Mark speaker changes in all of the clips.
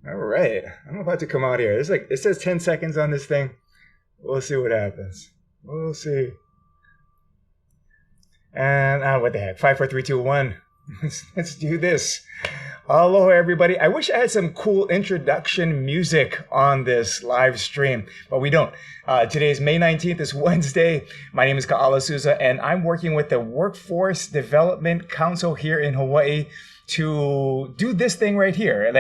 Speaker 1: All right. I'm about to come out here. It's like it says 10 seconds on this thing. We'll see what happens. We'll see. And what the heck? Five, four, three, two, one. Let's do this. Hello, everybody. I wish I had some cool introduction music on this live stream, but we don't. Today is May 19th. It's Wednesday. My name is Kaala Souza, and I'm working with the Workforce Development Council here in Hawaii to do this thing right here.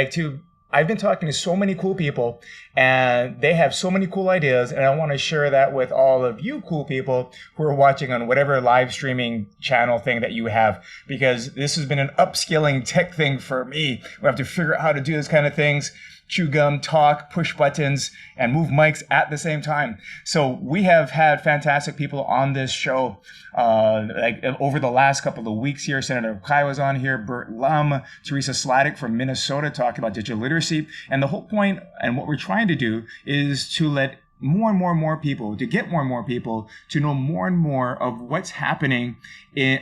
Speaker 1: I've been talking to so many cool people, and they have so many cool ideas, and I want to share that with all of you cool people who are watching on whatever live streaming channel thing that you have, because this has been an upskilling tech thing for me. We have to figure out how to do this kind of things, chew gum, talk, push buttons, and move mics at the same time. So we have had fantastic people on this show over the last couple of weeks here. Senator Kai was on here, Bert Lum, Teresa Sladek from Minnesota talking about digital literacy. And the whole point and what we're trying to do is to let more and more people, to get more and more people to know more and more of what's happening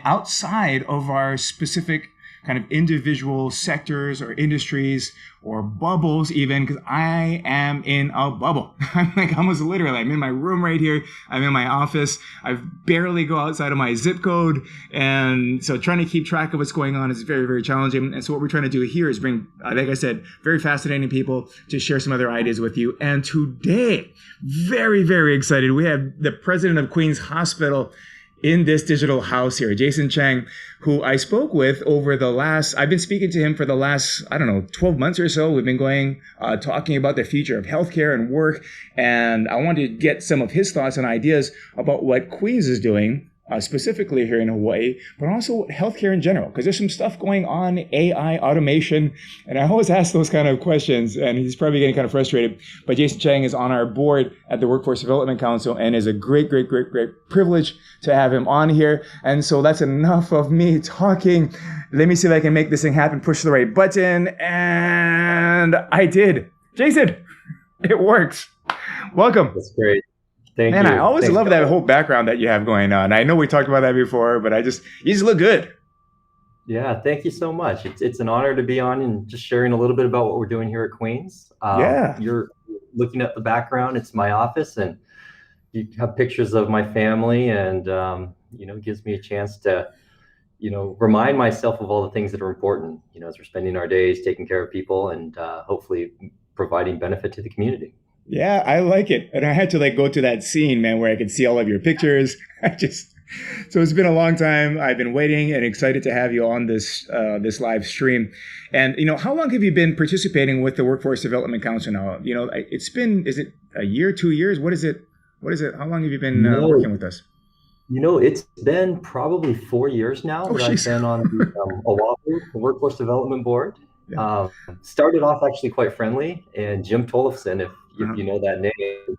Speaker 1: outside of our specific kind of individual sectors or industries or bubbles even, because I am in a bubble. I'm like almost literally, I'm in my room right here. I'm in my office. I barely go outside of my zip code. And so trying to keep track of what's going on is very, very challenging. And so what we're trying to do here is bring, like I said, very fascinating people to share some other ideas with you. And today, very, very excited, we have the president of Queens Hospital in this digital house here, Jason Chang, who I spoke with I've been speaking to him for the last, 12 months or so. We've been talking about the future of healthcare and work. And I wanted to get some of his thoughts and ideas about what Queens is doing, specifically here in Hawaii, but also healthcare in general, because there's some stuff going on, AI, automation, and I always ask those kind of questions, and he's probably getting kind of frustrated. But Jason Chang is on our board at the Workforce Development Council, and is a great privilege to have him on here. And so that's enough of me talking. Let me see if I can make this thing happen, push the right button, and I did. Jason, it works. Welcome.
Speaker 2: That's great. Thank
Speaker 1: Man,
Speaker 2: you.
Speaker 1: I always
Speaker 2: Thanks,
Speaker 1: love that whole background that you have going on. I know we talked about that before, but you just look good.
Speaker 2: Yeah, thank you so much. It's an honor to be on and just sharing a little bit about what we're doing here at Queens.
Speaker 1: Yeah.
Speaker 2: You're looking at the background. It's my office, and you have pictures of my family, and it gives me a chance to, remind myself of all the things that are important, as we're spending our days taking care of people and hopefully providing benefit to the community.
Speaker 1: Yeah, I like it. And I had to go to that scene, man, where I could see all of your pictures. So it's been a long time. I've been waiting and excited to have you on this live stream. And, how long have you been participating with the Workforce Development Council now? Is it a year, 2 years? What is it? How long have you been working with us?
Speaker 2: It's been probably 4 years now that I've been on the Oahu Workforce Development Board. Yeah. Started off actually quite friendly, and Jim Tollefson, if you know that name,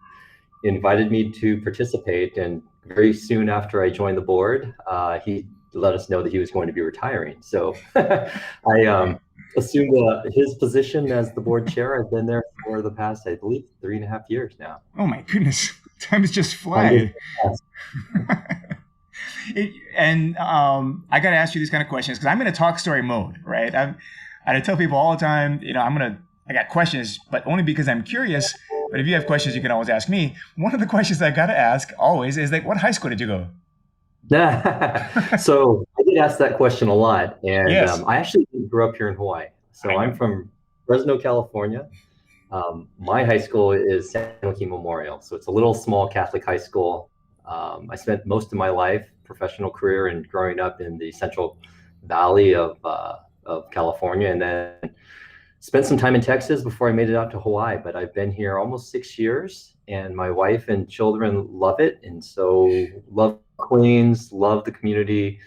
Speaker 2: invited me to participate. And very soon after I joined the board, he let us know that he was going to be retiring. So I assumed his position as the board chair. I've been there for the past, I believe, 3.5 years now.
Speaker 1: Oh my goodness, time is just flying. And I got to ask you these kind of questions because I'm in a talk story mode, right? I tell people all the time, I got questions, but only because I'm curious. But if you have questions, you can always ask me. One of the questions I got to ask always is what high school did you go?
Speaker 2: So I did ask that question a lot. And
Speaker 1: yes.
Speaker 2: I actually grew up here in Hawaii. So I'm from Fresno, California. My high school is San Joaquin Memorial. So it's a little small Catholic high school. I spent most of my life, professional career, and growing up in the Central Valley of California, and then spent some time in Texas before I made it out to Hawaii. But I've been here almost 6 years, and my wife and children love it. And so love Queens, love the community,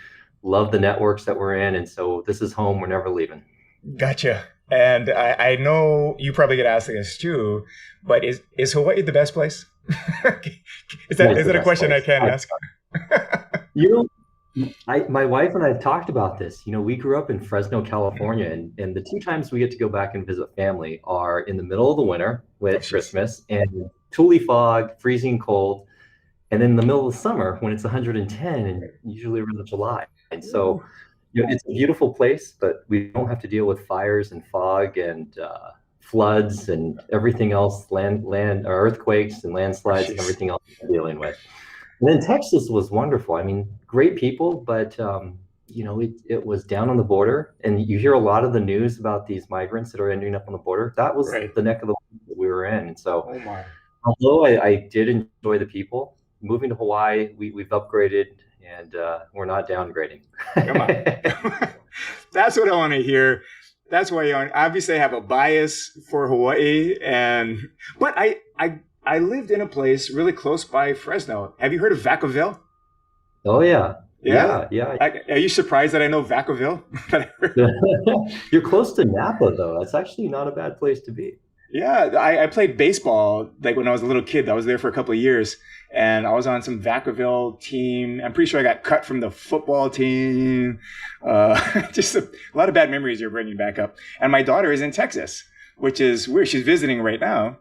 Speaker 2: love the networks that we're in. And so this is home. We're never leaving.
Speaker 1: Gotcha. And I know you probably get asked this too, but is Hawaii the best place? Is that a question place I can ask?
Speaker 2: My wife and I have talked about this. We grew up in Fresno, California, and the 2 times we get to go back and visit family are in the middle of the winter when it's Christmas and tule fog, freezing cold, and then in the middle of the summer when it's 110 and usually around July. And so, it's a beautiful place, but we don't have to deal with fires and fog and floods and everything else, land or earthquakes and landslides and
Speaker 1: Jeez.
Speaker 2: everything else we're dealing with. And then Texas was wonderful. I mean, great people, but it was down on the border, and you hear a lot of the news about these migrants that are ending up on the border. That was
Speaker 1: Right.
Speaker 2: the neck of the woods that we were in. And so,
Speaker 1: Oh my.
Speaker 2: although I did enjoy the people, moving to Hawaii, we've upgraded, and we're not downgrading.
Speaker 1: Come on. That's what I want to hear. That's why obviously I have a bias for Hawaii, but I lived in a place really close by Fresno. Have you heard of Vacaville?
Speaker 2: Oh yeah,
Speaker 1: Yeah.
Speaker 2: yeah.
Speaker 1: Are you surprised that I know Vacaville?
Speaker 2: You're close to Napa, though. That's actually not a bad place to be.
Speaker 1: Yeah, I played baseball like when I was a little kid. I was there for a couple of years, and I was on some Vacaville team. I'm pretty sure I got cut from the football team. Just a lot of bad memories you're bringing back up. And my daughter is in Texas, which is weird. She's visiting right now,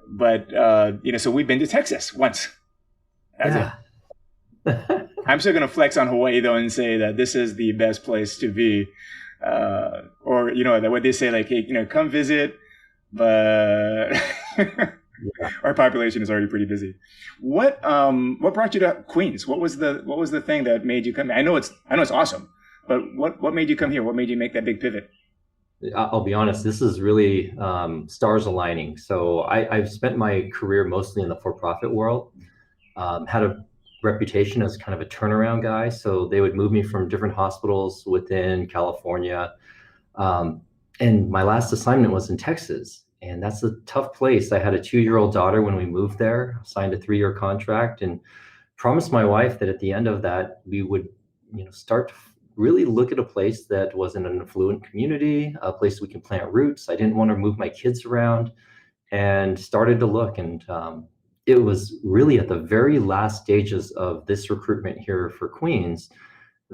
Speaker 1: but so we've been to Texas once. That's it. I'm still gonna flex on Hawaii though and say that this is the best place to be, or what they say, like, hey, come visit. But our population is already pretty busy. What brought you to Queens? What was the thing that made you come? I know it's awesome, but what made you come here? What made you make that big pivot?
Speaker 2: I'll be honest, this is really stars aligning. So I've spent my career mostly in the for-profit world, had a reputation as kind of a turnaround guy. So they would move me from different hospitals within California. And my last assignment was in Texas, and that's a tough place. I had a 2-year-old daughter when we moved there, signed a 3-year contract, and promised my wife that at the end of that, we would, start to really look at a place that was in an affluent community, a place we can plant roots. I didn't want to move my kids around, and started to look. And it was really at the very last stages of this recruitment here for Queens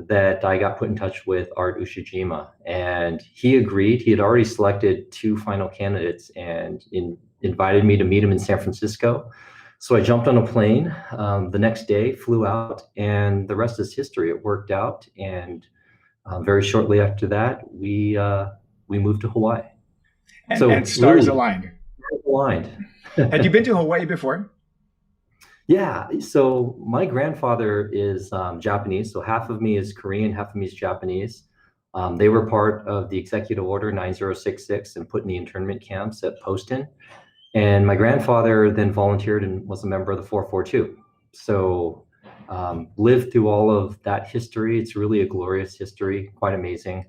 Speaker 2: that I got put in touch with Art Ushijima, and he agreed. He had already selected 2 final candidates and invited me to meet him in San Francisco. So I jumped on a plane the next day, flew out, and the rest is history. It worked out, and very shortly after that, we moved to Hawaii.
Speaker 1: And stars
Speaker 2: really,
Speaker 1: aligned.
Speaker 2: Aligned.
Speaker 1: Had you been to Hawaii before?
Speaker 2: Yeah, so my grandfather is Japanese, so half of me is Korean, half of me is Japanese. They were part of the Executive Order 9066 and put in the internment camps at Poston. And my grandfather then volunteered and was a member of the 442. So lived through all of that history. It's really a glorious history, quite amazing.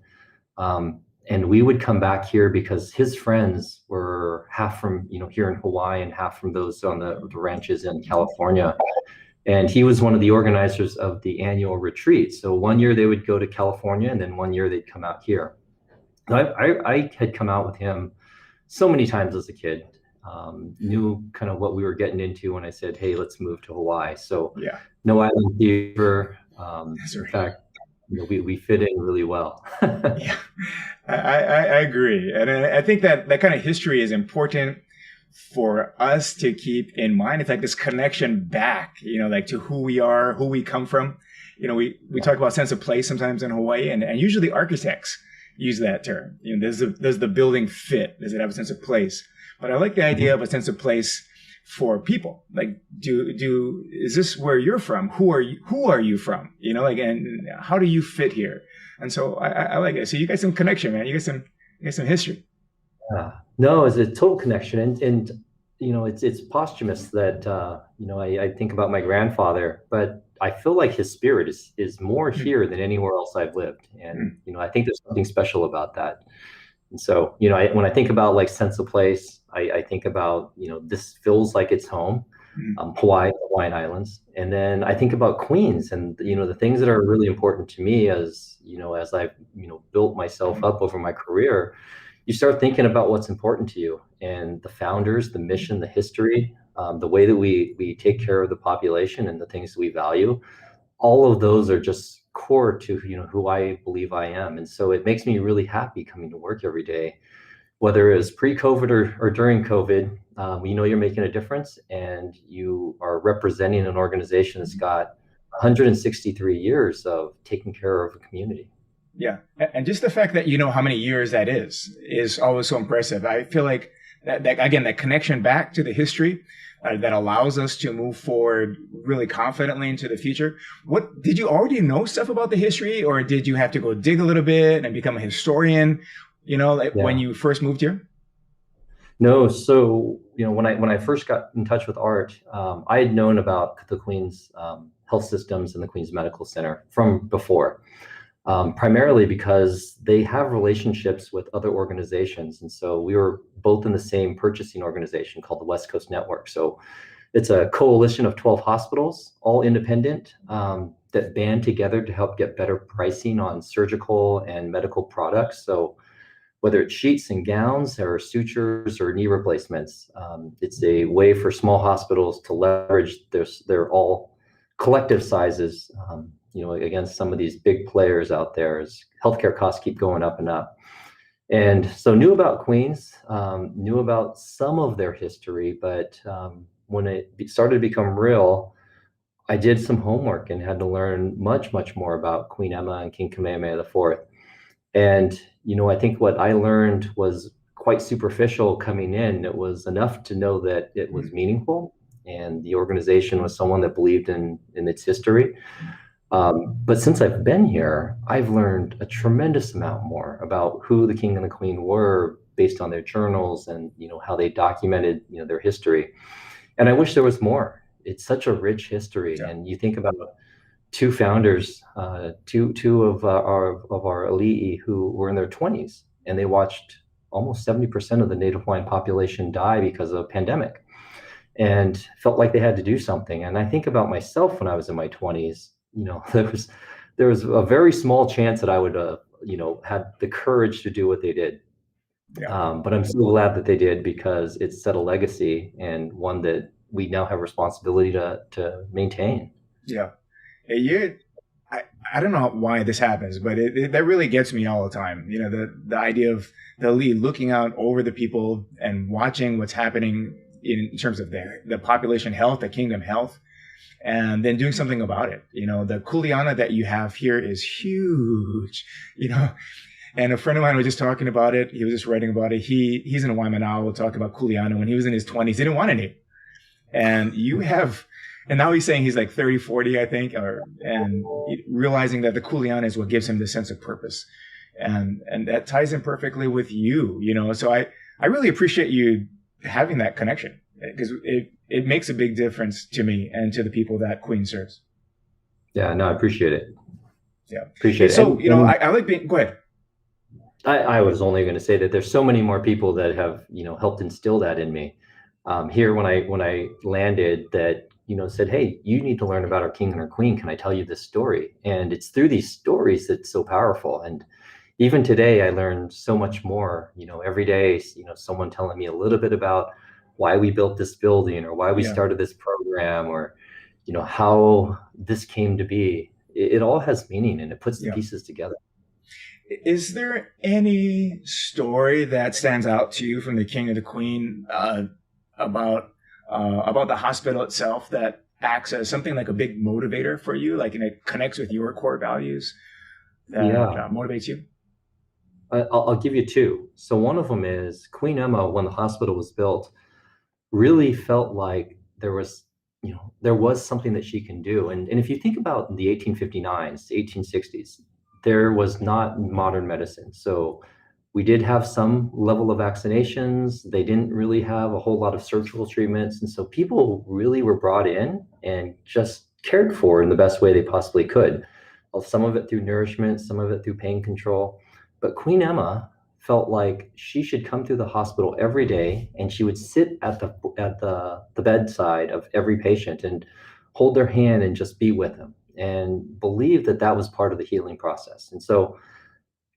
Speaker 2: And we would come back here because his friends were half from, here in Hawaii and half from those on the ranches in California. And he was one of the organizers of the annual retreat. So one year they would go to California, and then one year they'd come out here. I had come out with him so many times as a kid, knew kind of what we were getting into when I said, hey, let's move to Hawaii. So
Speaker 1: yeah.
Speaker 2: No island fever.
Speaker 1: That's right.
Speaker 2: In fact, we fit in really well.
Speaker 1: Yeah, I agree. And I think that kind of history is important for us to keep in mind. It's like this connection back, like to who we are, who we come from. We talk about sense of place sometimes in Hawaii, and usually architects use that term. Does the building fit? Does it have a sense of place? But I like the idea of a sense of place for people. Like, is this where you're from? Who are you from? And how do you fit here? And so I like it. So you got some connection, man. You got some history.
Speaker 2: Yeah. No, it's a total connection. And it's posthumous that, I think about my grandfather, but I feel like his spirit is more here than anywhere else I've lived. And, I think there's something special about that. And so, when I think about like sense of place, I think about, this feels like it's home, Hawaiian Islands. And then I think about Queens and, the things that are really important to me as I've, built myself up over my career. You start thinking about what's important to you and the founders, the mission, the history, the way that we take care of the population and the things that we value. All of those are just core to who I believe I am. And so it makes me really happy coming to work every day, whether it's pre-COVID or during COVID. You're making a difference, and you are representing an organization that's got 163 years of taking care of a community.
Speaker 1: Yeah. And just the fact that how many years that is always so impressive. I feel like that connection back to the history that allows us to move forward really confidently into the future. What did you already know stuff about the history, or did you have to go dig a little bit and become a historian? Like when
Speaker 2: Yeah.
Speaker 1: you first moved here?
Speaker 2: No, so when I first got in touch with Art, I had known about the Queen's health systems and the Queen's Medical Center from before, primarily because they have relationships with other organizations, and so we were both in the same purchasing organization called the West Coast Network. So it's a coalition of 12 hospitals, all independent, that band together to help get better pricing on surgical and medical products. So whether it's sheets and gowns or sutures or knee replacements. It's a way for small hospitals to leverage their all collective sizes, against some of these big players out there as healthcare costs keep going up and up. And so knew about Queens, knew about some of their history, but when it started to become real, I did some homework and had to learn much, much more about Queen Emma and King Kamehameha IV. And, I think what I learned was quite superficial coming in. It was enough to know that it was meaningful and the organization was someone that believed in its history. But since I've been here, I've learned a tremendous amount more about who the king and the queen were based on their journals and, how they documented, their history. And I wish there was more. It's such a rich history.
Speaker 1: Yeah.
Speaker 2: And you think about two founders, two of our elite who were in their 20s, and they watched almost 70% of the Native Hawaiian population die because of a pandemic, and felt like they had to do something. And I think about myself when I was in my 20s. There was a very small chance that I would had the courage to do what they did.
Speaker 1: Yeah.
Speaker 2: But I'm so glad that they did, because it set a legacy, and one that we now have responsibility to maintain.
Speaker 1: Yeah. I don't know why this happens, but that really gets me all the time. The idea of the lead looking out over the people and watching what's happening in terms of the population health, the kingdom health, and then doing something about it. The kuleana that you have here is huge, and a friend of mine was just talking about it. He was just writing about it. He's in Waimanalo talking about kuleana. When he was in his 20s, he didn't want any. And and now he's saying he's like 30, 40, I think, and realizing that the kuleana is what gives him the sense of purpose. And that ties in perfectly with you, So I really appreciate you having that connection, because it makes a big difference to me and to the people that Queen serves.
Speaker 2: Yeah, no, I appreciate it.
Speaker 1: Yeah.
Speaker 2: Appreciate it.
Speaker 1: So, I like being, go ahead.
Speaker 2: I was only going to say that there's so many more people that have, helped instill that in me. Here, when I landed, that, said, hey, you need to learn about our king and our queen. Can I tell you this story? And it's through these stories that's so powerful. And even today, I learned so much more, every day, someone telling me a little bit about why we built this building, or why we started this program, or, how this came to be. It all has meaning, and it puts the pieces together.
Speaker 1: Is there any story that stands out to you from the king or the queen about the hospital itself that acts as something like a big motivator for you, like, and it connects with your core values that motivates you?
Speaker 2: I'll give you two. So one of them is Queen Emma, when the hospital was built, really felt like there was something that she can do. And if you think about the 1859s, 1860s, there was not modern medicine. So we did have some level of vaccinations. They didn't really have a whole lot of surgical treatments. And so people really were brought in and just cared for in the best way they possibly could. Some of it through nourishment, some of it through pain control. But Queen Emma felt like she should come through the hospital every day, and she would sit at the bedside of every patient and hold their hand and just be with them, and believe that was part of the healing process. And so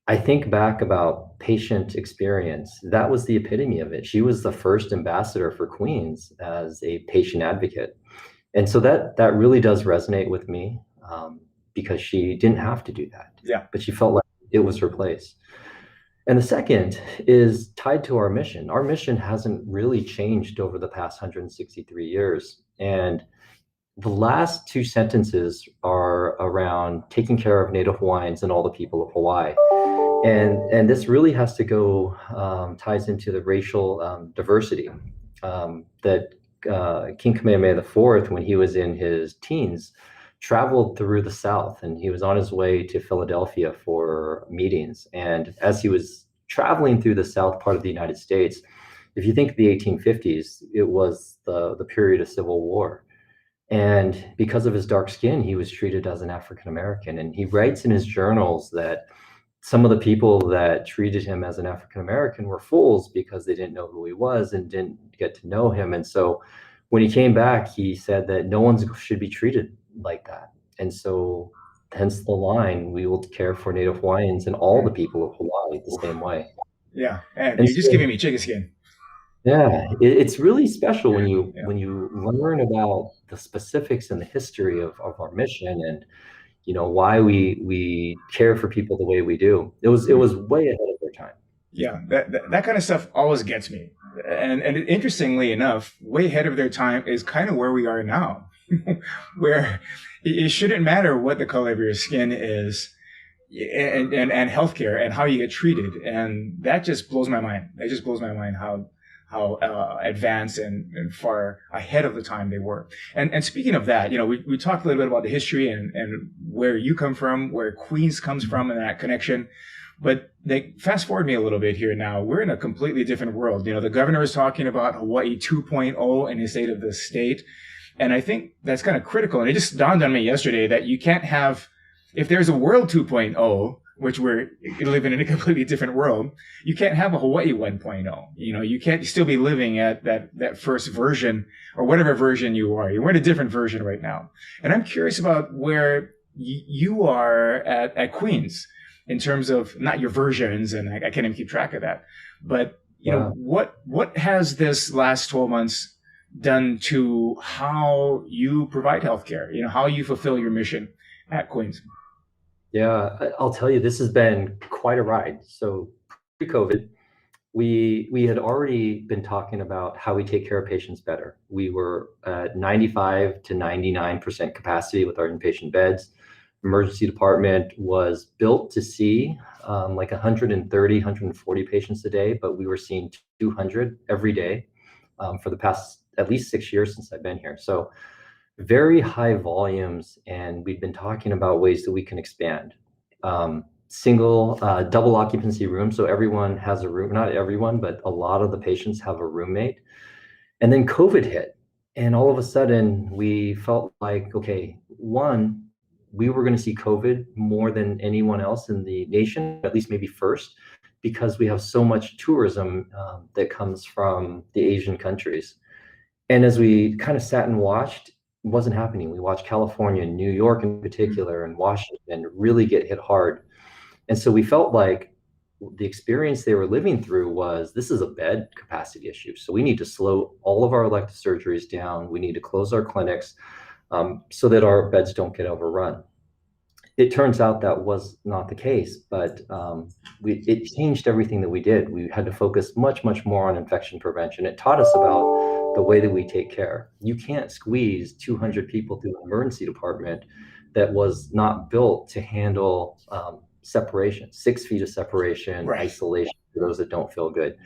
Speaker 2: I think back about patient experience. That was the epitome of it. She was the first ambassador for Queens as a patient advocate. And so that really does resonate with me, because she didn't have to do that.
Speaker 1: Yeah.
Speaker 2: But she felt like it was her place. And the second is tied to our mission. Our mission hasn't really changed over the past 163 years. And the last two sentences are around taking care of Native Hawaiians and all the people of Hawaii. And this really has to go ties into the racial diversity that King Kamehameha IV, when he was in his teens, traveled through the South, and he was on his way to Philadelphia for meetings. And as he was traveling through the South part of the United States, if you think of the 1850s, it was the period of Civil War. And because of his dark skin, he was treated as an African American. And he writes in his journals that some of the people that treated him as an African American were fools because they didn't know who he was and didn't get to know him. And so when he came back, he said that no one should be treated like that. And so hence the line, we will care for Native Hawaiians and all the people of Hawaii the same way.
Speaker 1: Yeah, and
Speaker 2: And
Speaker 1: you're just
Speaker 2: so,
Speaker 1: giving me chicken skin.
Speaker 2: yeah, it's really special when you
Speaker 1: Yeah.
Speaker 2: when you learn about the specifics and the history of our mission, and why we care for people the way we do. It was way ahead of their time.
Speaker 1: Yeah, that kind of stuff always gets me. And interestingly enough, way ahead of their time is kind of where we are now, where it shouldn't matter what the color of your skin is, and healthcare and how you get treated. And that just blows my mind. That just blows my mind how advanced and far ahead of the time they were. And speaking of that, we talked a little bit about the history and where you come from, where Queens comes from, and that connection. But they fast forward me a little bit here now. We're in a completely different world. The governor is talking about Hawaii 2.0 in his State of the State. And I think that's kind of critical. And it just dawned on me yesterday that you can't have, if there's a world 2.0, which we're living in a completely different world, you can't have a Hawaii 1.0. You can't still be living at that first version or whatever version you are. You're in a different version right now. And I'm curious about where you are at Queens in terms of not your versions, and I can't even keep track of that. But what has this last 12 months done to how you provide healthcare? How you fulfill your mission at Queens?
Speaker 2: Yeah, I'll tell you, this has been quite a ride. So pre-COVID, we had already been talking about how we take care of patients better. We were at 95 to 99% capacity with our inpatient beds. Emergency department was built to see like 130, 140 patients a day, but we were seeing 200 every day for the past at least 6 years since I've been here. So very high volumes, and we've been talking about ways that we can expand. Single, double occupancy rooms, so everyone has a room, not everyone, but a lot of the patients have a roommate. And then COVID hit, and all of a sudden we felt like, okay, one, we were going to see COVID more than anyone else in the nation, at least maybe first, because we have so much tourism that comes from the Asian countries. And as we kind of sat and watched, it wasn't happening. We watched California, New York in particular, and Washington really get hit hard. And so we felt like the experience they were living through was, this is a bed capacity issue. So we need to slow all of our elective surgeries down. We need to close our clinics so that our beds don't get overrun. It turns out that was not the case, but it changed everything that we did. We had to focus much, much more on infection prevention. It taught us about the way that we take care. You can't squeeze 200 people through an emergency department that was not built to handle separation, 6 feet of separation, right. Isolation for those that don't feel good.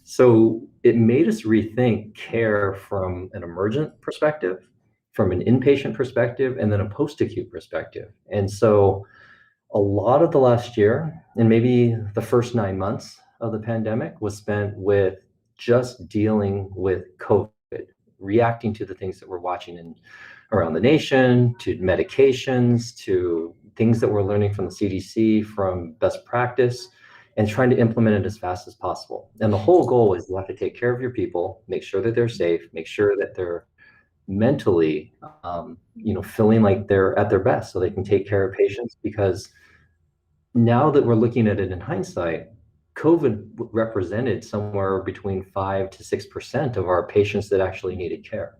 Speaker 2: So it made us rethink care from an emergent perspective, from an inpatient perspective, and then a post-acute perspective. And so a lot of the last year, and maybe the first 9 months of the pandemic, was spent with just dealing with COVID, reacting to the things that we're watching around the nation, to medications, to things that we're learning from the CDC, from best practice, and trying to implement it as fast as possible. And the whole goal is you have to take care of your people, make sure that they're safe, make sure that they're mentally, feeling like they're at their best so they can take care of patients. Because now that we're looking at it in hindsight, COVID represented somewhere between 5 to 6% of our patients that actually needed care.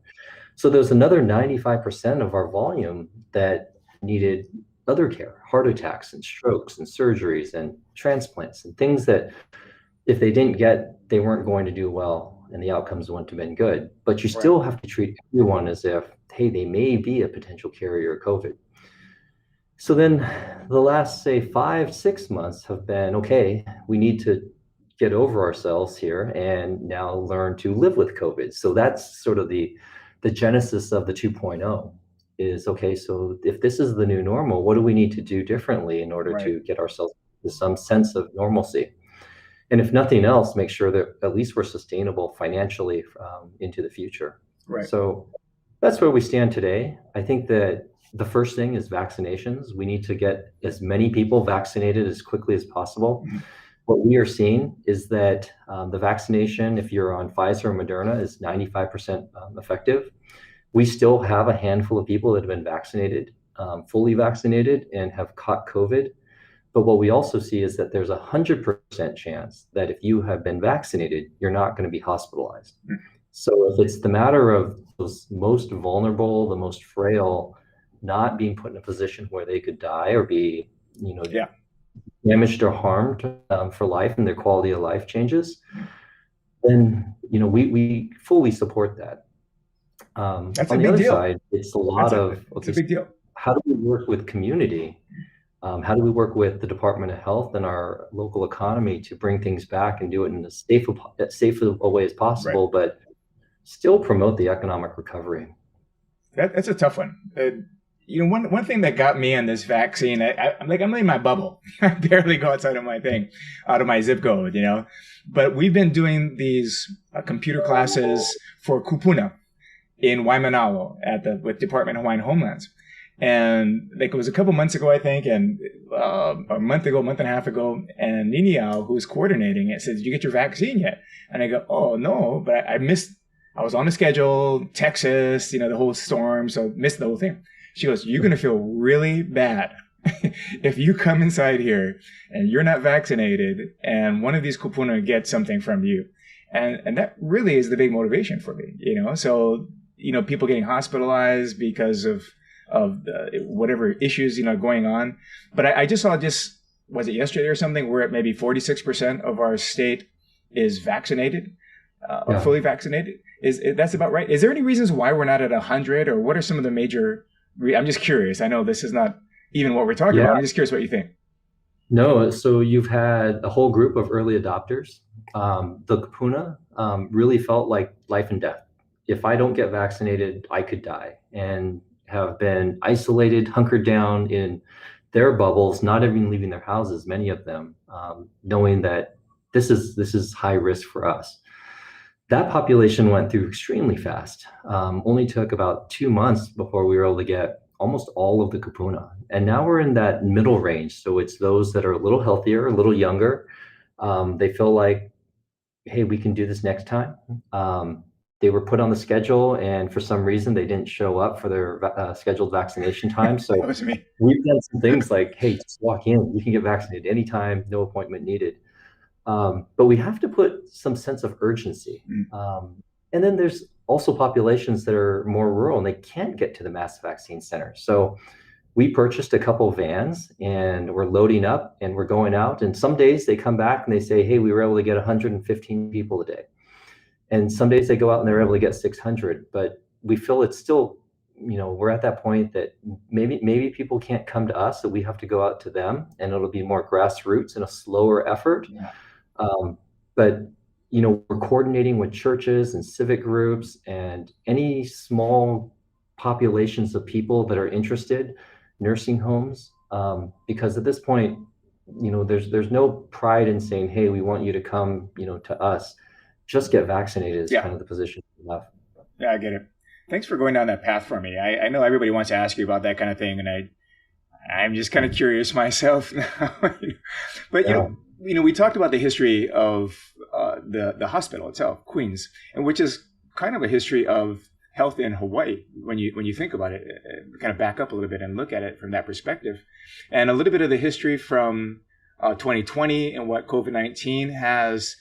Speaker 2: So there's another 95% of our volume that needed other care, heart attacks and strokes and surgeries and transplants and things that if they didn't get, they weren't going to do well and the outcomes wouldn't have been good. But you still have to treat everyone as if, hey, they may be a potential carrier of COVID. So then the last, say, 5, 6 months have been, okay, we need to get over ourselves here and now learn to live with COVID. So that's sort of the genesis of the 2.0 is, okay, so if this is the new normal, what do we need to do differently in order
Speaker 1: Right.
Speaker 2: to get ourselves to some sense of normalcy? And if nothing else, make sure that at least we're sustainable financially into the future.
Speaker 1: Right.
Speaker 2: So that's where we stand today. I think that the first thing is vaccinations. We need to get as many people vaccinated as quickly as possible.
Speaker 1: Mhm.
Speaker 2: What we are seeing is that the vaccination, if you're on Pfizer or Moderna, is 95% effective. We still have a handful of people that have been vaccinated, fully vaccinated, and have caught COVID. But what we also see is that there's 100% chance that if you have been vaccinated, you're not going to be hospitalized.
Speaker 1: Mhm.
Speaker 2: So if it's the matter of those most vulnerable, the most frail, not being put in a position where they could die or be,
Speaker 1: Yeah.
Speaker 2: damaged or harmed for life and their quality of life changes,
Speaker 1: Mhm.
Speaker 2: then we fully support that.
Speaker 1: That's a
Speaker 2: On the
Speaker 1: big
Speaker 2: other
Speaker 1: deal.
Speaker 2: side, it's a lot of,
Speaker 1: It's a
Speaker 2: okay,
Speaker 1: big deal.
Speaker 2: how do we work with community? How do we work with the Department of Health and our local economy to bring things back and do it in as safe a way as
Speaker 1: Right.
Speaker 2: possible, but still promote the economic recovery?
Speaker 1: That's a tough one. One thing that got me on this vaccine, I'm in my bubble. I barely go outside of my thing, out of my zip code, But we've been doing these computer classes for Kupuna in Waimanalo with Department of Hawaiian Homelands. And like it was a couple months ago, I think, and a month and a half ago, and Niniao, who's coordinating it, said, "Did you get your vaccine yet?" And I go, "Oh, no, but I missed. I was on the schedule, Texas, the whole storm, so missed the whole thing." She goes, "You're gonna feel really bad if you come inside here and you're not vaccinated, and one of these kupuna gets something from you." And that really is the big motivation for me, So people getting hospitalized because of whatever issues going on. But I just saw, was it yesterday or something, we're at maybe 46% of our state is vaccinated or fully vaccinated. That's about right? Is there any reasons why we're not at 100, or what are some of the major? I'm just curious. I know this is not even what we're talking about. I'm just curious what you think.
Speaker 2: No, so you've had a whole group of early adopters. The Kapuna really felt like life and death. If I don't get vaccinated, I could die, and have been isolated, hunkered down in their bubbles, not even leaving their houses, many of them, knowing that this is high risk for us. That population went through extremely fast. Only took about 2 months before we were able to get almost all of the Kapuna. And now we're in that middle range. So it's those that are a little healthier, a little younger. They feel like, hey, we can do this next time. They were put on the schedule, and for some reason they didn't show up for their scheduled vaccination time. So
Speaker 1: That was me.
Speaker 2: we've done some things like, hey, just walk in. You can get vaccinated anytime, no appointment needed. But we have to put some sense of urgency. And then there's also populations that are more rural and they can't get to the mass vaccine center. So we purchased a couple vans and we're loading up and we're going out. And some days they come back and they say, hey, we were able to get 115 people a day. And some days they go out and they're able to get 600. But we feel it's still, we're at that point that maybe people can't come to us, so we have to go out to them, and it'll be more grassroots and a slower effort.
Speaker 1: Yeah.
Speaker 2: But we're coordinating with churches and civic groups and any small populations of people that are interested, nursing homes, because at this point, there's no pride in saying, hey, we want you to come, to us. Just get vaccinated is kind of the position we have.
Speaker 1: Yeah, I get it. Thanks for going down that path for me. I know everybody wants to ask you about that kind of thing, and I'm just kind of curious myself now. But we talked about the history of the hospital itself, Queens, and which is kind of a history of health in Hawaii when you think about it, kind of back up a little bit and look at it from that perspective, and a little bit of the history from 2020 and what COVID-19 has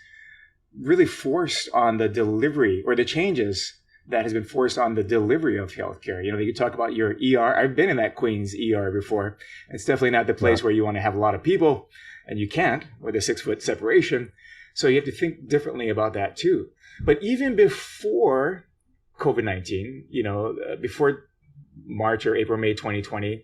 Speaker 1: really forced on the delivery, or the changes that has been forced on the delivery of healthcare. You talk about your ER. I've been in that Queens ER before. It's definitely not the place where you want to have a lot of people, and you can't with a 6-foot separation. So you have to think differently about that too. But even before COVID-19, before March or April, May 2020,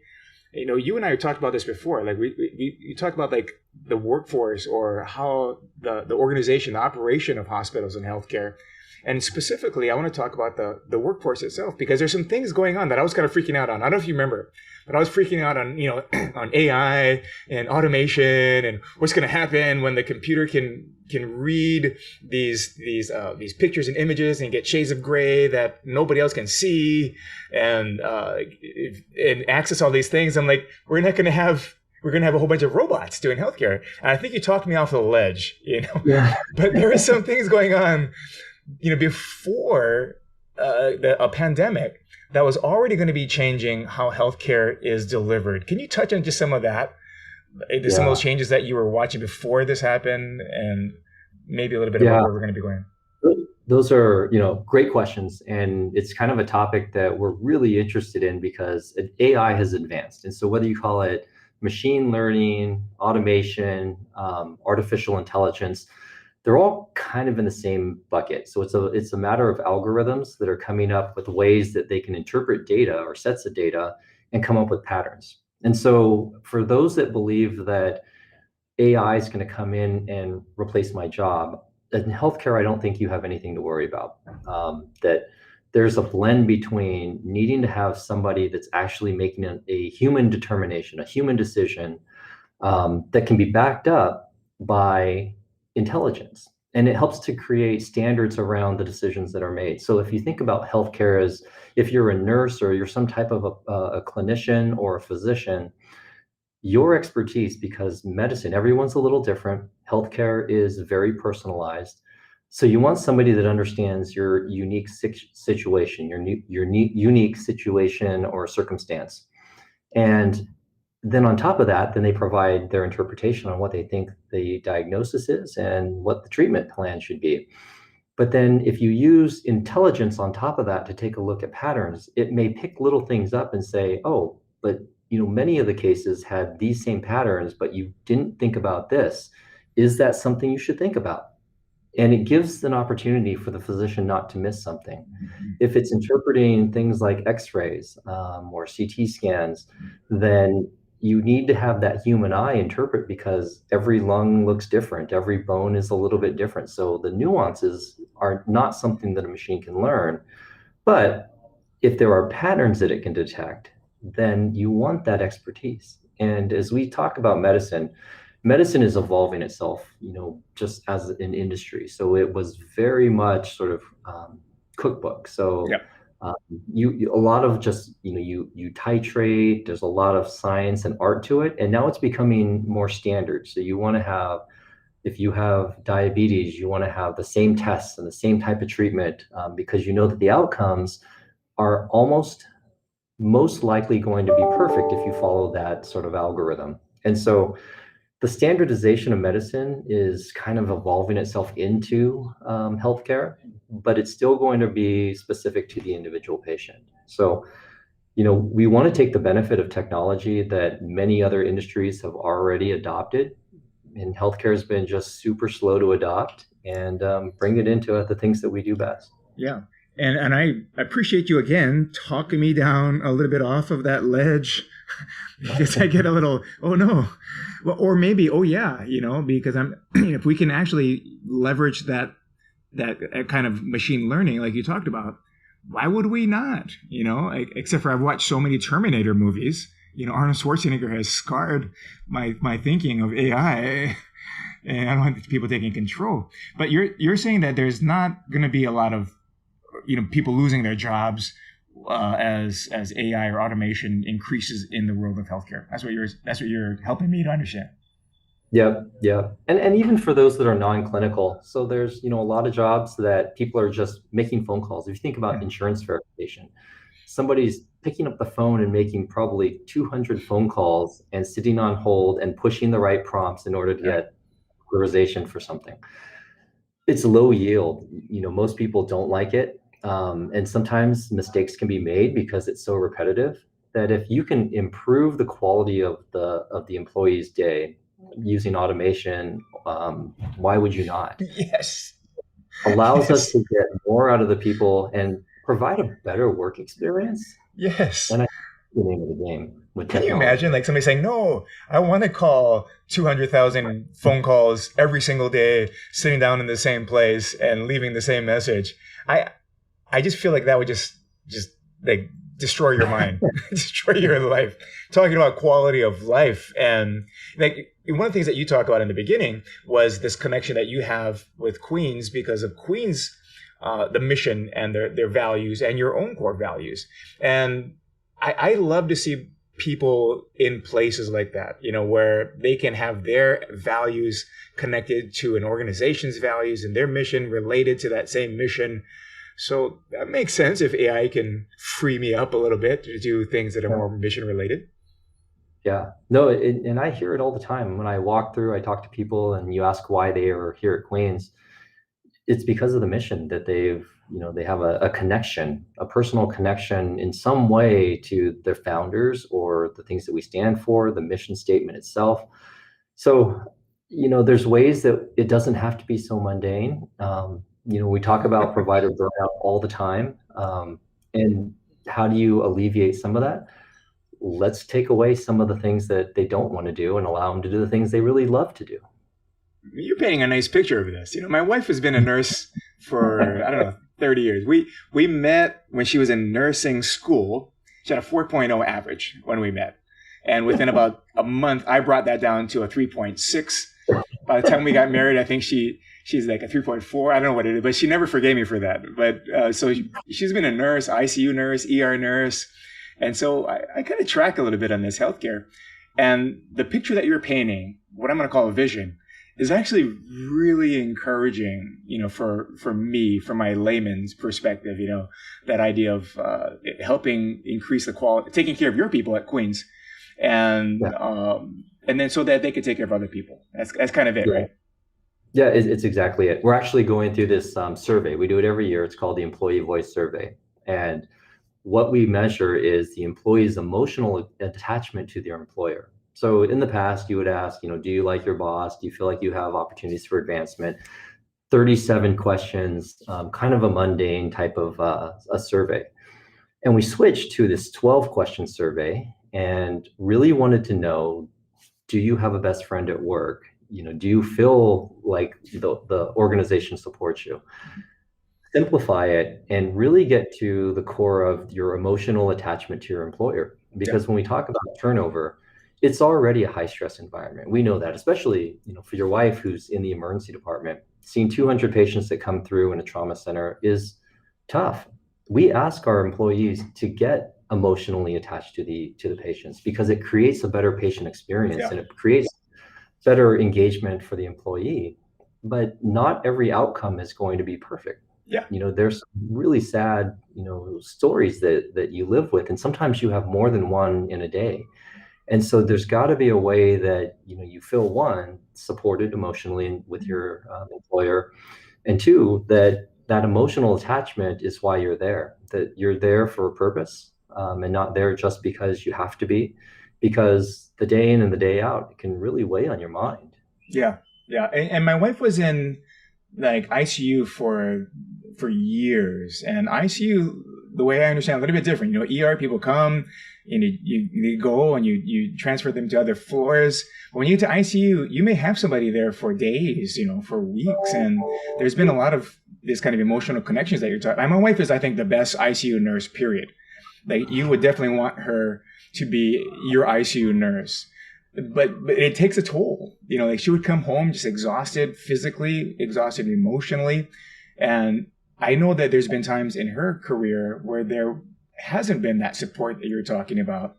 Speaker 1: you and I talked about this before. Like you talked about like the workforce or how the organization, the operation of hospitals and healthcare. And specifically, I want to talk about the workforce itself, because there's some things going on that I was kind of freaking out on. I don't know if you remember, but I was freaking out on, on AI and automation and what's going to happen when the computer can read these pictures and images and get shades of gray that nobody else can see, and access all these things. I'm like, we're going to have a whole bunch of robots doing healthcare. And I think you talked me off the ledge,
Speaker 2: Yeah.
Speaker 1: But there are some things going on, before a pandemic that was already going to be changing how healthcare is delivered. Can you touch on just some of that? Some of those changes that you were watching before this happened, and maybe a little bit about where we're going to be going?
Speaker 2: Those are, great questions. And it's kind of a topic that we're really interested in because AI has advanced. And so whether you call it machine learning, automation, artificial intelligence, they're all kind of in the same bucket. So it's a matter of algorithms that are coming up with ways that they can interpret data or sets of data and come up with patterns. And so for those that believe that AI is going to come in and replace my job, in healthcare, I don't think you have anything to worry about. That there's a blend between needing to have somebody that's actually making a human determination, a human decision, that can be backed up by intelligence, and it helps to create standards around the decisions that are made. So if you think about healthcare as if you're a nurse or you're some type of a clinician or a physician, your expertise, because medicine, everyone's a little different. Healthcare is very personalized. So you want somebody that understands your unique situation, your unique situation or circumstance. And then on top of that, then they provide their interpretation on what they think the diagnosis is and what the treatment plan should be. But then if you use intelligence on top of that to take a look at patterns, it may pick little things up and say, oh, but many of the cases had these same patterns, but you didn't think about this. Is that something you should think about? And it gives an opportunity for the physician not to miss something. If it's interpreting things like x-rays or CT scans, then you need to have that human eye interpret, because every lung looks different. Every bone is a little bit different. So the nuances are not something that a machine can learn. But if there are patterns that it can detect, then you want that expertise. And as we talk about medicine is evolving itself, just as an industry. So it was very much sort of cookbook. So
Speaker 1: Yep.
Speaker 2: You a lot of just, you titrate, there's a lot of science and art to it. And now it's becoming more standard. So you want to have, if you have diabetes, you want to have the same tests and the same type of treatment, because you know that the outcomes are most likely going to be perfect if you follow that sort of algorithm. And so the standardization of medicine is kind of evolving itself into healthcare, but it's still going to be specific to the individual patient. So, we want to take the benefit of technology that many other industries have already adopted, and healthcare has been just super slow to adopt, and bring it into the things that we do best.
Speaker 1: Yeah. And I appreciate you again talking me down a little bit off of that ledge, because I get a little, oh no, well, or maybe, oh yeah, because if we can actually leverage that kind of machine learning like you talked about, why would we not? Except for I've watched so many Terminator movies. Arnold Schwarzenegger has scarred my thinking of AI, and I don't want people taking control. But you're saying that there's not going to be a lot of people losing their jobs as AI or automation increases in the world of healthcare. That's what you're helping me to understand.
Speaker 2: Yeah. And even for those that are non-clinical, so there's, a lot of jobs that people are just making phone calls. If you think about insurance verification, somebody's picking up the phone and making probably 200 phone calls and sitting on hold and pushing the right prompts in order to get authorization for something. It's low yield. Most people don't like it. And sometimes mistakes can be made because it's so repetitive, that if you can improve the quality of the employee's day using automation, why would you not?
Speaker 1: Yes.
Speaker 2: Allows us to get more out of the people and provide a better work experience.
Speaker 1: Yes.
Speaker 2: And the name of the game with
Speaker 1: Can you
Speaker 2: technology.
Speaker 1: imagine like somebody saying, "No, I want to call 200,000 phone calls every single day, sitting down in the same place and leaving the same message." I I just feel like that would just like destroy your mind, destroy your life. Talking about quality of life, and like one of the things that you talk about in the beginning was this connection that you have with Queens because of Queens, the mission and their values and your own core values. And I love to see people in places like that, where they can have their values connected to an organization's values and their mission related to that same mission. So that makes sense if AI can free me up a little bit to do things that are more mission related.
Speaker 2: Yeah, no, and I hear it all the time when I walk through. I talk to people, and you ask why they are here at Queens. It's because of the mission that they have a connection, a personal connection in some way to their founders or the things that we stand for, the mission statement itself. So, there's ways that it doesn't have to be so mundane. We talk about provider burnout all the time. And how do you alleviate some of that? Let's take away some of the things that they don't want to do and allow them to do the things they really love to do.
Speaker 1: You're painting a nice picture of this. My wife has been a nurse for, I don't know, 30 years. We met when she was in nursing school. She had a 4.0 average when we met. And within about a month, I brought that down to a 3.6. By the time we got married, I think she's like a 3.4. I don't know what it is, but she never forgave me for that. But so she's been a nurse, ICU nurse, ER nurse. And so I kind of track a little bit on this healthcare. And the picture that you're painting, what I'm going to call a vision, is actually really encouraging, for me, from my layman's perspective, that idea of helping increase the quality, taking care of your people at Queens, and
Speaker 2: Yeah.
Speaker 1: And then so that they could take care of other people. That's kind of it,
Speaker 2: Yeah.
Speaker 1: right?
Speaker 2: Yeah, it's exactly it. We're actually going through this survey. We do it every year. It's called the Employee Voice Survey. And what we measure is the employee's emotional attachment to their employer. So in the past, you would ask, do you like your boss? Do you feel like you have opportunities for advancement? 37 questions, kind of a mundane type of a survey. And we switched to this 12 question survey and really wanted to know, do you have a best friend at work? Do you feel like the organization supports you? Simplify it and really get to the core of your emotional attachment to your employer. Because when we talk about turnover, it's already a high stress environment. We know that, especially, for your wife who's in the emergency department, seeing 200 patients that come through in a trauma center is tough. We ask our employees to get emotionally attached to the patients because it creates a better patient experience and it creates better engagement for the employee. But not every outcome is going to be perfect.
Speaker 1: Yeah.
Speaker 2: There's really sad, stories that you live with, and sometimes you have more than one in a day. And so there's got to be a way that, you feel, one, supported emotionally with your employer, and two, that emotional attachment is why you're there, that you're there for a purpose, and not there just because you have to be, because the day in and the day out, it can really weigh on your mind.
Speaker 1: Yeah. Yeah. And my wife was in like ICU for years, and ICU, the way I understand, a little bit different. ER people come, you go and you transfer them to other floors. But when you get to ICU, you may have somebody there for days, for weeks, and there's been a lot of this kind of emotional connections that you're talking. My wife is, I think, the best ICU nurse. Period. Like, you would definitely want her to be your ICU nurse. But it takes a toll. Like, she would come home just exhausted physically, exhausted emotionally. And I know that there's been times in her career where there hasn't been that support that you're talking about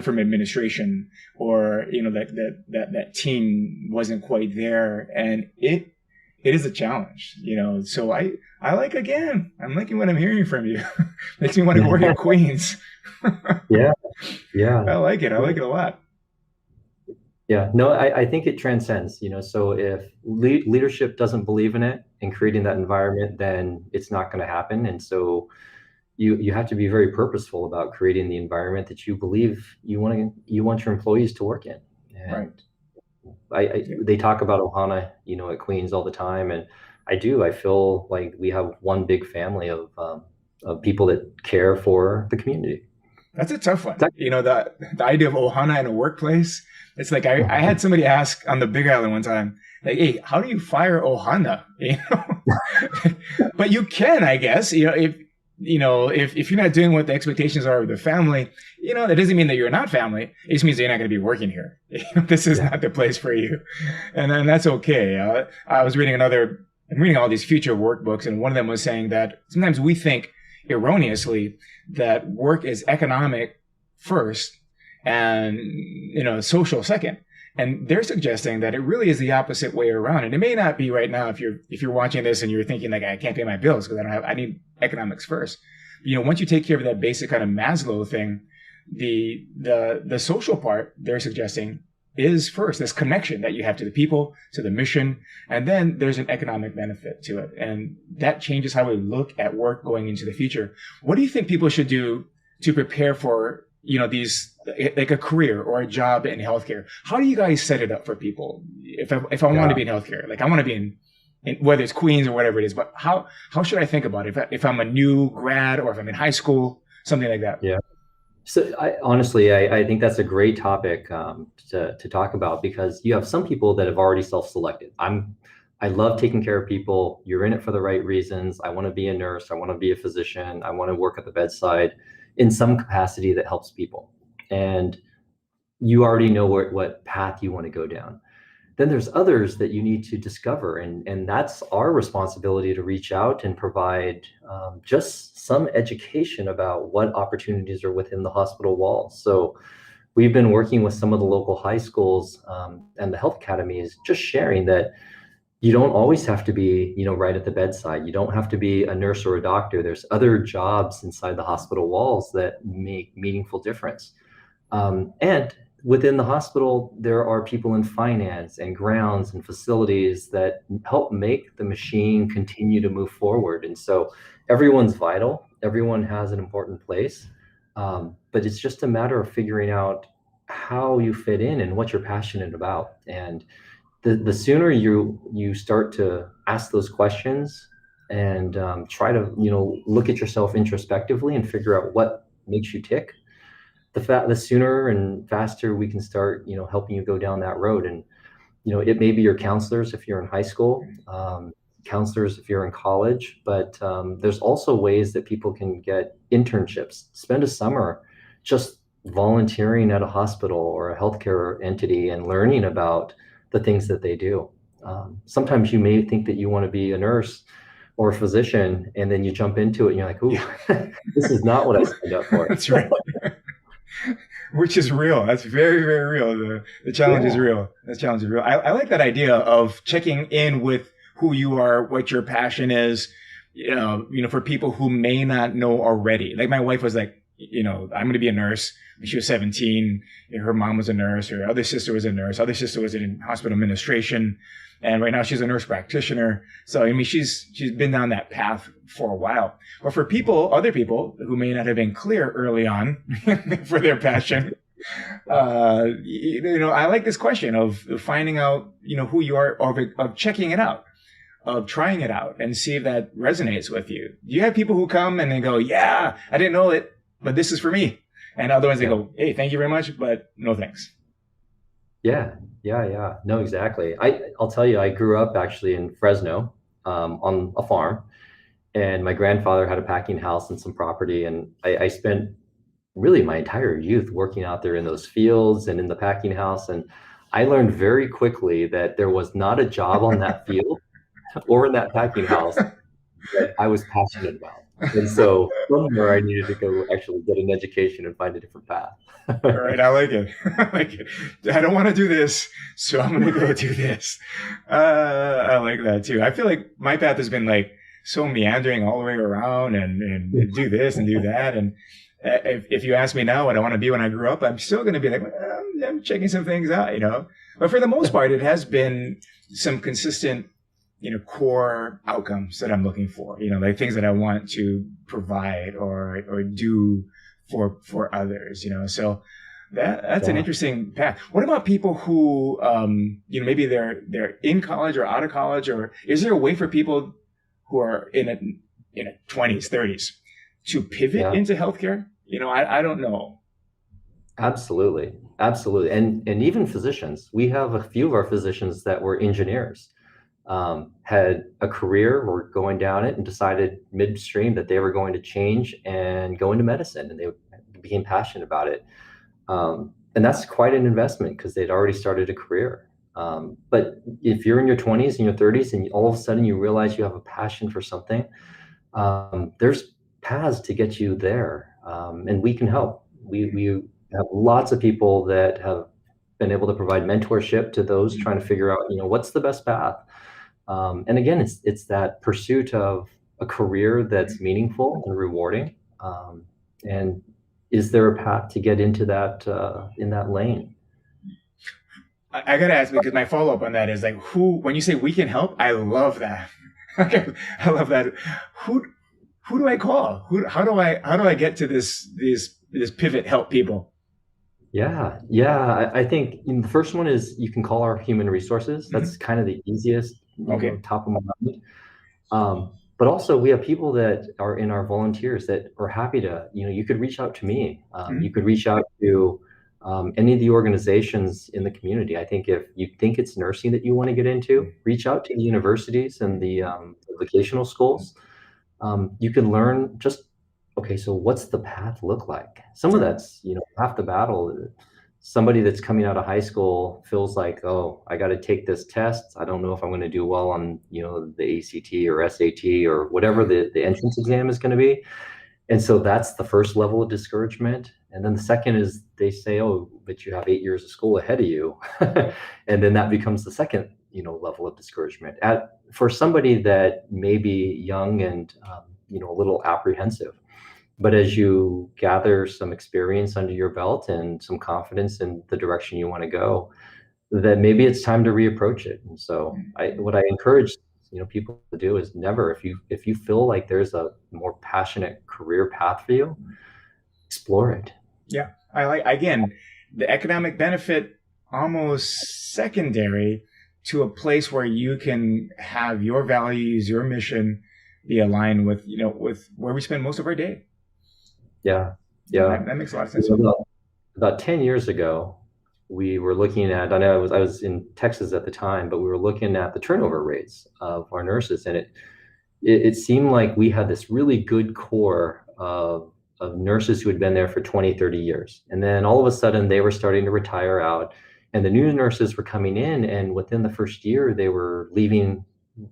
Speaker 1: from administration, or, that team wasn't quite there. And it is a challenge, So I'm liking what I'm hearing from you. Makes me want to work at Queens.
Speaker 2: Yeah.
Speaker 1: I like it. I like it a lot.
Speaker 2: Yeah, no, I think it transcends, so if leadership doesn't believe in it and creating that environment, then it's not going to happen. And so you have to be very purposeful about creating the environment that you believe you want your employees to work in. And
Speaker 1: right.
Speaker 2: They talk about Ohana, at Queens all the time. And I feel like we have one big family of people that care for the community.
Speaker 1: That's a tough one. The idea of ohana in a workplace. It's like I had somebody ask on the Big Island one time, like, "Hey, how do you fire ohana?" But you can, I guess. If you're not doing what the expectations are of the family, that doesn't mean that you're not family. It just means that you're not going to be working here. This is not the place for you, and then that's okay. I'm reading all these future workbooks, and one of them was saying that sometimes we think erroneously that work is economic first and social second, and they're suggesting that it really is the opposite way around. And it may not be right now if you're watching this and you're thinking like, I can't pay my bills because I need economics first. Once you take care of that basic kind of Maslow thing, the social part they're suggesting is first, this connection that you have to the people, to the mission, and then there's an economic benefit to it. And that changes how we look at work going into the future. What do you think people should do to prepare for, these, like a career or a job in healthcare? How do you guys set it up for people? If I want to be in healthcare, like I want to be in whether it's Queens or whatever it is, but how should I think about it? If I'm a new grad or if I'm in high school, something like that.
Speaker 2: Yeah. So honestly, I think that's a great topic to talk about, because you have some people that have already self-selected. I love taking care of people. You're in it for the right reasons. I want to be a nurse. I want to be a physician. I want to work at the bedside in some capacity that helps people. And you already know what path you want to go down. Then there's others that you need to discover. And that's our responsibility to reach out and provide just some education about what opportunities are within the hospital walls. So we've been working with some of the local high schools and the health academies, just sharing that you don't always have to be, right at the bedside. You don't have to be a nurse or a doctor. There's other jobs inside the hospital walls that make meaningful difference. And within the hospital, there are people in finance and grounds and facilities that help make the machine continue to move forward. And so everyone's vital. Everyone has an important place. But it's just a matter of figuring out how you fit in and what you're passionate about. And the sooner you start to ask those questions and try to, look at yourself introspectively and figure out what makes you tick, the sooner and faster we can start, helping you go down that road. And, it may be your counselors if you're in high school, counselors if you're in college, but there's also ways that people can get internships, spend a summer just volunteering at a hospital or a healthcare entity and learning about the things that they do. Sometimes you may think that you want to be a nurse or a physician, and then you jump into it and you're like, ooh, this is not what I signed up for.
Speaker 1: That's right. Which is real. That's very, very real. The challenge is real. The challenge is real. I like that idea of checking in with who you are, what your passion is, for people who may not know already. Like my wife was like, I'm going to be a nurse. When she was 17, her mom was a nurse. Her other sister was a nurse. Other sister was in hospital administration. And right now she's a nurse practitioner. So, she's been down that path for a while. But for other people who may not have been clear early on for their passion, I like this question of finding out, who you are, of checking it out, of trying it out and see if that resonates with you. Do you have people who come and they go, yeah, I didn't know it, but this is for me. And other ones, they go, hey, thank you very much, but no thanks.
Speaker 2: Yeah. No, exactly. I'll tell you, I grew up actually in Fresno on a farm, and my grandfather had a packing house and some property. And I spent really my entire youth working out there in those fields and in the packing house. And I learned very quickly that there was not a job on that field or in that packing house that I was passionate about. And so somewhere I needed to go actually get an education and find a different path.
Speaker 1: All right, I like it. I don't want to do this, so I'm going to go do this. I like that too. I feel like my path has been like so meandering all the way around and do this and do that. And if you ask me now what I want to be when I grew up, I'm still going to be like, well, I'm checking some things out, But for the most part, it has been some consistent core outcomes that I'm looking for, like things that I want to provide or do for others, So that's an interesting path. What about people who, maybe they're in college or out of college, or is there a way for people who are in a 20s, 30s to pivot into healthcare? I don't know.
Speaker 2: Absolutely. Absolutely. And even physicians, we have a few of our physicians that were engineers, had a career, were going down it and decided midstream that they were going to change and go into medicine, and they became passionate about it. And that's quite an investment because they'd already started a career. But if you're in your 20s and your 30s and all of a sudden you realize you have a passion for something, there's paths to get you there, and we can help. We have lots of people that have been able to provide mentorship to those trying to figure out, what's the best path. And again, it's that pursuit of a career that's meaningful and rewarding. And is there a path to get into that in that lane?
Speaker 1: I gotta ask because my follow up on that is like, who? When you say we can help, I love that. I love that. Who who do I call? How do I get to this pivot help people?
Speaker 2: Yeah, yeah. I think the first one is you can call our human resources. That's
Speaker 1: Hmm.
Speaker 2: kind of the easiest,
Speaker 1: Okay.
Speaker 2: top of mind. But also we have people that are in our volunteers that are happy to, you could reach out to me. You
Speaker 1: Hmm.
Speaker 2: could reach out to any of the organizations in the community. I think if you think it's nursing that you want to get into, reach out to the universities and the vocational schools. You can learn just, okay, so what's the path look like? Some of
Speaker 1: Yeah.
Speaker 2: that's, half the battle. Somebody that's coming out of high school feels like, oh, I got to take this test. I don't know if I'm going to do well on, the ACT or SAT or whatever the entrance exam is going to be. And so that's the first level of discouragement. And then the second is they say, oh, but you have 8 years of school ahead of you. And then that becomes the second, level of discouragement for somebody that may be young and, a little apprehensive. But as you gather some experience under your belt and some confidence in the direction you want to go, then maybe it's time to reapproach it. And so what I encourage, people to do is never, if you feel like there's a more passionate career path for you, explore it.
Speaker 1: Yeah. I like, again, the economic benefit almost secondary to a place where you can have your values, your mission be aligned with, with where we spend most of our day.
Speaker 2: Yeah.
Speaker 1: Yeah,
Speaker 2: Yeah.
Speaker 1: that makes a lot of sense.
Speaker 2: About 10 years ago, we were looking at, I know I was in Texas at the time, but we were looking at the turnover rates of our nurses, and it seemed like we had this really good core of nurses who had been there for 20, 30 years. And then all of a sudden they were starting to retire out, and the new nurses were coming in, and within the first year they were leaving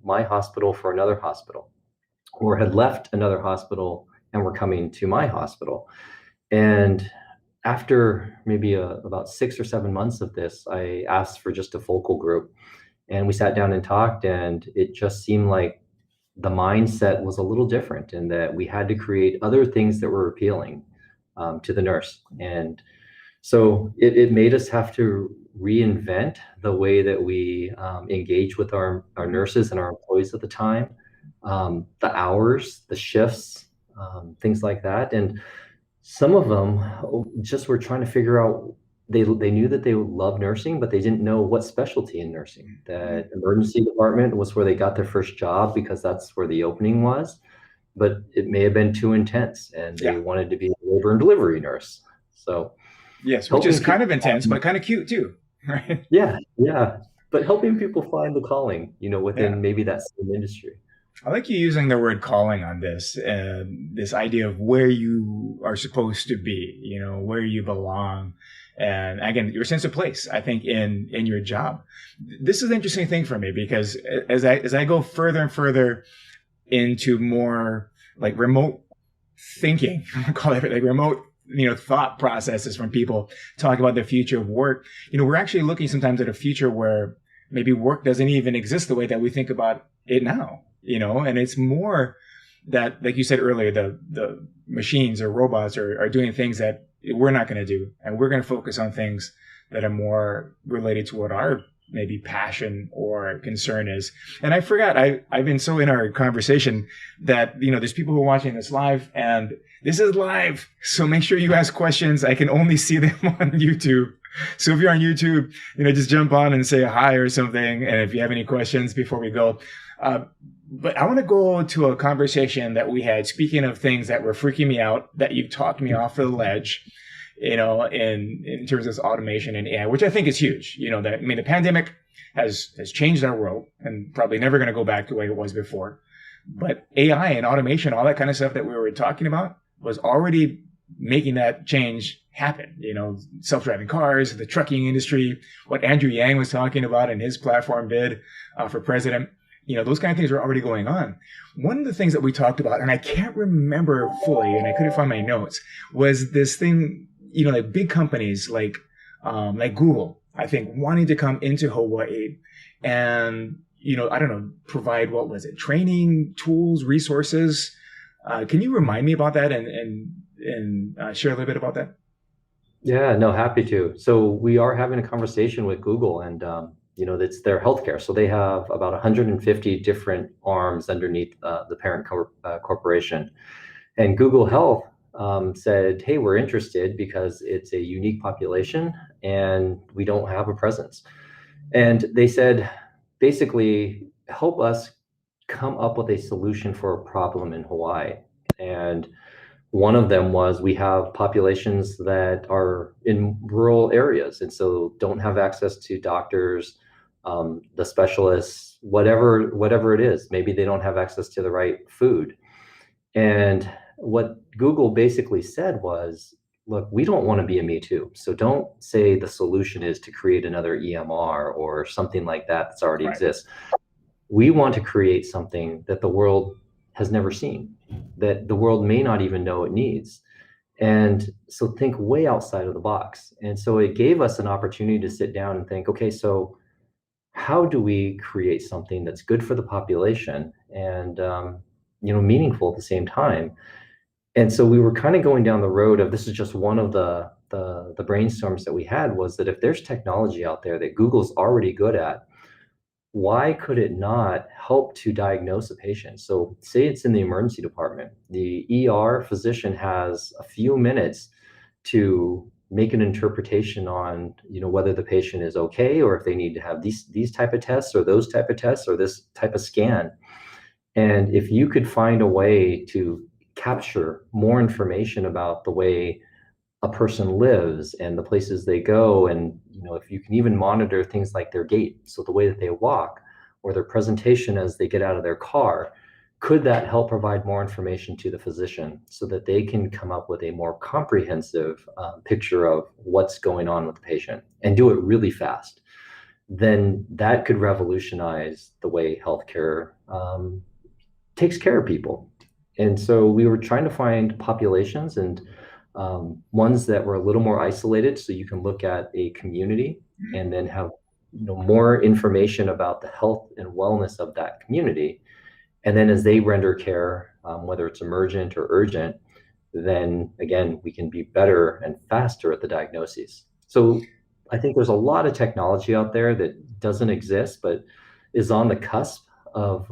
Speaker 2: my hospital for another hospital, or had left another hospital and were coming to my hospital. And after maybe about 6 or 7 months of this, I asked for just a focal group, and we sat down and talked, and it just seemed like the mindset was a little different, and that we had to create other things that were appealing to the nurse. And so it made us have to reinvent the way that we engage with our nurses and our employees at the time, the hours, the shifts, things like that. And some of them just were trying to figure out, they knew that they loved nursing, but they didn't know what specialty in nursing. That emergency department was where they got their first job because that's where the opening was, but it may have been too intense and they
Speaker 1: Yeah.
Speaker 2: wanted to be a labor and delivery nurse. So
Speaker 1: Yes, which is
Speaker 2: helping
Speaker 1: kind
Speaker 2: people
Speaker 1: of intense,
Speaker 2: find,
Speaker 1: but kind of cute too, right?
Speaker 2: yeah, yeah, but helping people find the calling,
Speaker 1: Yeah.
Speaker 2: within maybe that same industry.
Speaker 1: I like you using the word calling on this, this idea of where you are supposed to be, where you belong. And again, your sense of place, I think, in your job. This is an interesting thing for me because as I go further and further into more like remote thinking, I call it like remote, thought processes from people talking about the future of work. We're actually looking sometimes at a future where maybe work doesn't even exist the way that we think about it now, and it's more that, like you said earlier, the machines or robots are doing things that we're not going to do. And we're going to focus on things that are more related to what our maybe passion or concern is. And I forgot, I've been so in our conversation that, there's people who are watching this live, and this is live. So make sure you ask questions. I can only see them on YouTube. So if you're on YouTube, just jump on and say hi or something. And if you have any questions before we go, but I want to go to a conversation that we had, speaking of things that were freaking me out, that you talked me off the ledge, in terms of automation and AI, which I think is huge. The pandemic has changed our world and probably never going to go back to the way it was before. But AI and automation, all that kind of stuff that we were talking about, was already making that change happen. Self-driving cars, the trucking industry, what Andrew Yang was talking about in his platform bid for president. Those kind of things are already going on. One of the things that we talked about, and I can't remember fully, and I couldn't find my notes, was this thing, like big companies like Google, I think, wanting to come into Hawaii and, I don't know, provide, what was it, training, tools, resources. Can you remind me about that and share a little bit about that?
Speaker 2: Yeah, no, happy to. So we are having a conversation with Google, and it's their healthcare. So they have about 150 different arms underneath the parent corporation. And Google Health said, hey, we're interested because it's a unique population and we don't have a presence. And they said, basically, help us come up with a solution for a problem in Hawaii. And one of them was, we have populations that are in rural areas and so don't have access to doctors, the specialists, whatever it is. Maybe they don't have access to the right food. And what Google basically said was, look, we don't want to be a Me Too. So don't say the solution is to create another EMR or something like that that's already exists. We want to create something that the world has never seen, that the world may not even know it needs. And so think way outside of the box. And so it gave us an opportunity to sit down and think, okay, so how do we create something that's good for the population and meaningful at the same time? And so we were kind of going down the road of, this is just one of the brainstorms that we had, was that if there's technology out there that Google's already good at, why could it not help to diagnose a patient? So say it's in the emergency department, the ER physician has a few minutes to make an interpretation on, whether the patient is okay, or if they need to have these type of tests or those type of tests or this type of scan. And if you could find a way to capture more information about the way a person lives and the places they go, and if you can even monitor things like their gait, so the way that they walk or their presentation as they get out of their car, could that help provide more information to the physician so that they can come up with a more comprehensive picture of what's going on with the patient and do it really fast? Then that could revolutionize the way healthcare takes care of people. And so we were trying to find populations and ones that were a little more isolated, so you can look at a community and then have more information about the health and wellness of that community. And then as they render care, whether it's emergent or urgent, then again, we can be better and faster at the diagnoses. So I think there's a lot of technology out there that doesn't exist, but is on the cusp of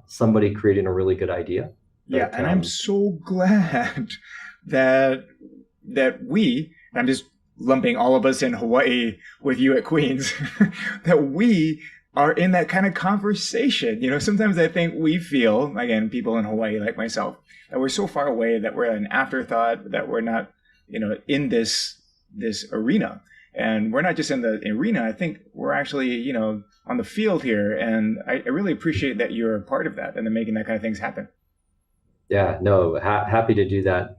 Speaker 2: somebody creating a really good idea.
Speaker 1: Yeah, and I'm so glad that we, I'm just lumping all of us in Hawaii with you at Queens, that we are in that kind of conversation. Sometimes I think we feel, again, people in Hawaii like myself, that we're so far away, that we're an afterthought, that we're not, in this arena. And we're not just in the arena. I think we're actually, on the field here. And I really appreciate that you're a part of that and making that kind of things happen.
Speaker 2: Yeah, no, happy to do that.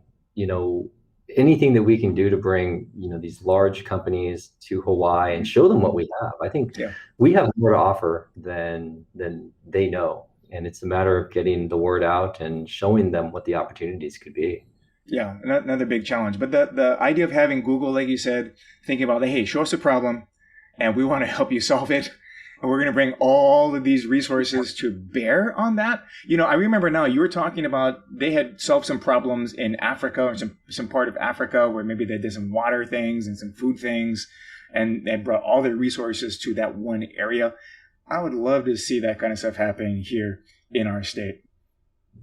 Speaker 2: Anything that we can do to bring, these large companies to Hawaii and show them what we have. I think we have more to offer than they know. And it's a matter of getting the word out and showing them what the opportunities could be.
Speaker 1: Yeah, another big challenge. But the idea of having Google, like you said, thinking about, hey, show us a problem and we want to help you solve it. And we're going to bring all of these resources to bear on that. I remember now you were talking about they had solved some problems in Africa or some part of Africa where maybe they did some water things and some food things. and brought all their resources to that one area. I would love to see that kind of stuff happening here in our state.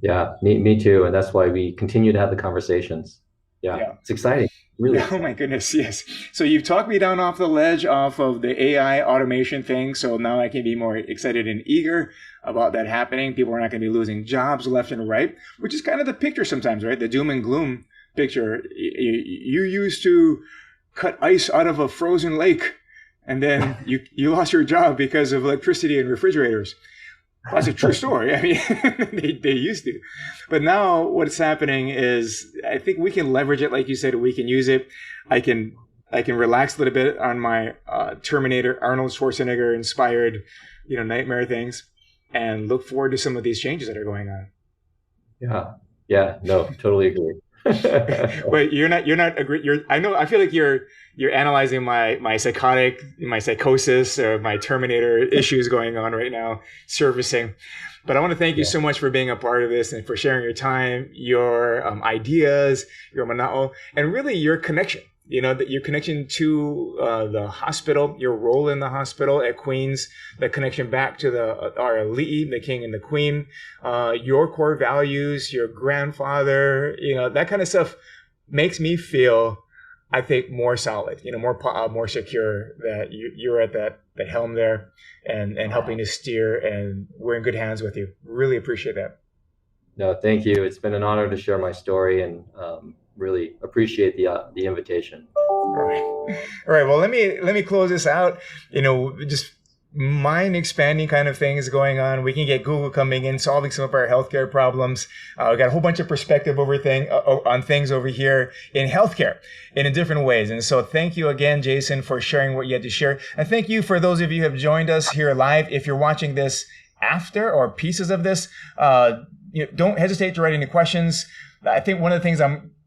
Speaker 2: Yeah, me too. And that's why we continue to have the conversations. Yeah. It's exciting. Really.
Speaker 1: Oh my goodness, yes. So you've talked me down off the ledge off of the AI automation thing. So now I can be more excited and eager about that happening. People are not going to be losing jobs left and right, which is kind of the picture sometimes, right? The doom and gloom picture. You used to cut ice out of a frozen lake, and then you lost your job because of electricity and refrigerators. That's a true story. I mean, they used to. But now what's happening is I think we can leverage it. Like you said, we can use it. I can relax a little bit on my Terminator, Arnold Schwarzenegger inspired, nightmare things, and look forward to some of these changes that are going on.
Speaker 2: Yeah. No, totally agree.
Speaker 1: Wait, you're not agree. I feel like you're analyzing my psychosis or my Terminator issues going on right now, surfacing. But I want to thank you so much for being a part of this and for sharing your time, your ideas, your mana'o, and really your connection. Your connection to the hospital, your role in the hospital at Queens, the connection back to our ali'i, the king and the queen, your core values, your grandfather, that kind of stuff makes me feel, I think, more solid, more secure that you're at the helm there and helping to steer, and we're in good hands with you. Really appreciate that.
Speaker 2: No, thank you. It's been an honor to share my story, and really appreciate the invitation.
Speaker 1: All right. Well, let me close this out. Just mind expanding kind of things going on. We can get Google coming in, solving some of our healthcare problems. We got a whole bunch of perspective on things over here in healthcare in different ways. And so thank you again, Jason, for sharing what you had to share. And thank you for those of you who have joined us here live. If you're watching this after or pieces of this, don't hesitate to write any questions. I think one of the things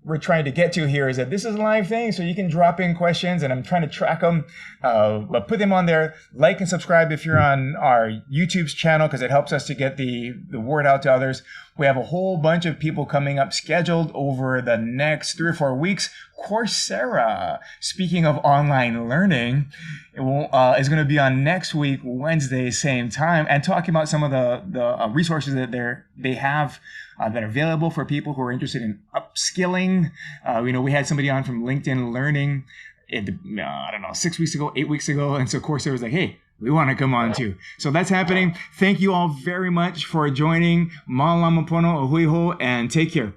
Speaker 1: we're trying to get to here is that this is a live thing, so you can drop in questions, and I'm trying to track them. But put them on there. Like and subscribe if you're on our YouTube's channel, because it helps us to get the word out to others. We have a whole bunch of people coming up scheduled over the next 3 or 4 weeks. Coursera, speaking of online learning, is going to be on next week, Wednesday, same time, and talking about some of the resources that they have that are available for people who are interested in upskilling. We had somebody on from LinkedIn Learning, 6 weeks ago, 8 weeks ago. And so Coursera was like, hey, we want to come on too. So that's happening. Thank you all very much for joining. Malamapono, ohuiho, and take care.